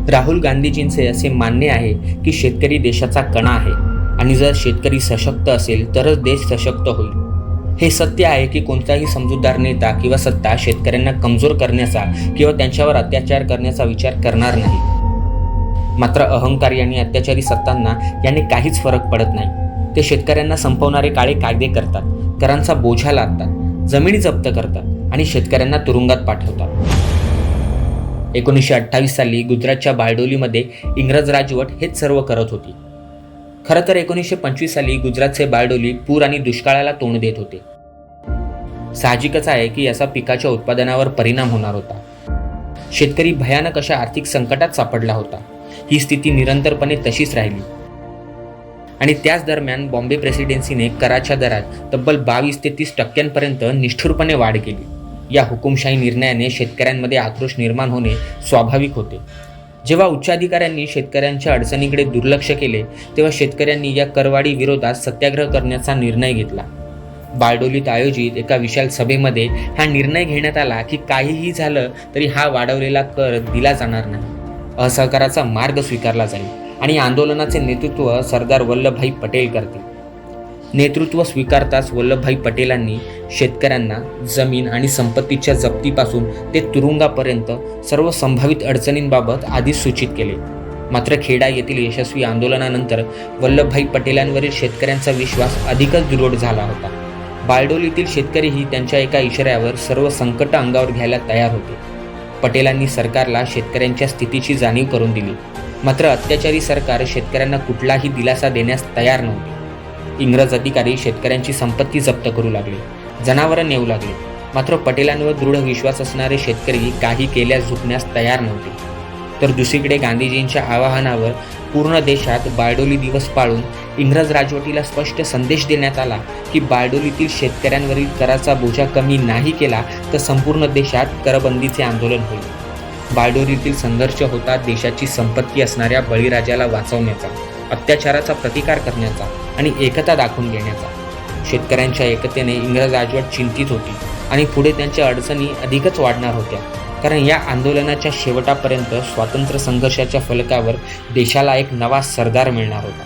राहुल गांधीजींचे असे मानणे आहे की शेतकरी देशाचा कणा आहे आणि जर शेतकरी सशक्त असेल तरच देश सशक्त होईल. हे सत्य आहे की कोणताही समजूतदार नेता किंवा सत्ता शेतकऱ्यांना कमजोर करण्याचा किंवा त्यांच्यावर अत्याचार करण्याचा विचार करणार नाही. मात्र अहंकारी आणि अत्याचारी सत्तांना याने काहीच फरक पडत नाही. ते शेतकऱ्यांना संपवणारे काळे कायदे करतात, करांचा बोझा लादतात, जमिनी जप्त करतात आणि शेतकऱ्यांना तुरुंगात पाठवतात. 1928 साली गुजरातच्या बारडोलीमध्ये इंग्रज राजवट हेच सर्व करत होती. खरं तर 1925 साली गुजरातचे बारडोली पूर आणि दुष्काळाला तोंड देत होते. साहजिकच आहे की याचा पिकाच्या उत्पादनावर परिणाम होणार होता. शेतकरी भयानक अशा आर्थिक संकटात सापडला होता. ही स्थिती निरंतरपणे तशीच राहिली आणि त्याच दरम्यान बॉम्बे प्रेसिडेन्सीने कराच्या दरात तब्बल 22 ते 30% निष्ठुरपणे वाढ केली. या हुकुमशाही निर्णयाने शेतकऱ्यांमध्ये आक्रोश निर्माण होणे स्वाभाविक होते. जेव्हा उच्चाधिकाऱ्यांनी शेतकऱ्यांच्या अडचणीकडे दुर्लक्ष केले तेव्हा शेतकऱ्यांनी या करवाढी विरोधात सत्याग्रह करण्याचा निर्णय घेतला. बारडोलीत आयोजित एका विशाल सभेमध्ये हा निर्णय घेण्यात आला की काहीही झालं तरी हा वाढवलेला कर दिला जाणार नाही. असहकाराचा मार्ग स्वीकारला जाईल आणि आंदोलनाचे नेतृत्व सरदार वल्लभभाई पटेल करतील. नेतृत्व स्वीकारताच वल्लभभाई पटेलांनी शेतकऱ्यांना जमीन आणि संपत्तीच्या जप्तीपासून ते तुरुंगापर्यंत सर्व संभावित अडचणींबाबत आधीच सूचित केले. मात्र खेडा येथील यशस्वी आंदोलनानंतर वल्लभभाई पटेलांवरील शेतकऱ्यांचा विश्वास अधिकच दृढ झाला होता. बारडोलीतील शेतकरीही त्यांच्या एका इशाऱ्यावर सर्व संकट अंगावर घ्यायला तयार होते. पटेलांनी सरकारला शेतकऱ्यांच्या स्थितीची जाणीव करून दिली. मात्र अत्याचारी सरकार शेतकऱ्यांना कुठलाही दिलासा देण्यास तयार नव्हते. इंग्रज अधिकारी शेतकऱ्यांची संपत्ती जप्त करू लागले, जनावरं नेऊ लागले. मात्र पटेलांवर दृढ विश्वास असणारे शेतकरी काही केल्यास झुकण्यास तयार नव्हते. तर दुसरीकडे गांधीजींच्या आवाहनावर पूर्ण देशात बारडोली दिवस पाळून इंग्रज राजवटीला स्पष्ट संदेश देण्यात आला की बारडोलीतील शेतकऱ्यांवरील कराचा बोजा कमी नाही केला तर संपूर्ण देशात करबंदीचे आंदोलन होईल. बारडोलीतील संघर्ष होता देशाची संपत्ती असणाऱ्या बळीराजाला वाचवण्याचा, अत्याचाराचा प्रतिकार करण्याचा आणि एकता दाखवून देण्याचा. शेतकऱ्यांच्या एकतेने इंग्रज राजवट चिंतित होती आणि पुढे त्यांच्या अडचणी अधिकच वाढणार होत्या. कारण या आंदोलनाच्या शेवटापर्यंत स्वातंत्र्य संघर्षाच्या फलकावर देशाला एक नवा सरदार मिळणार होता.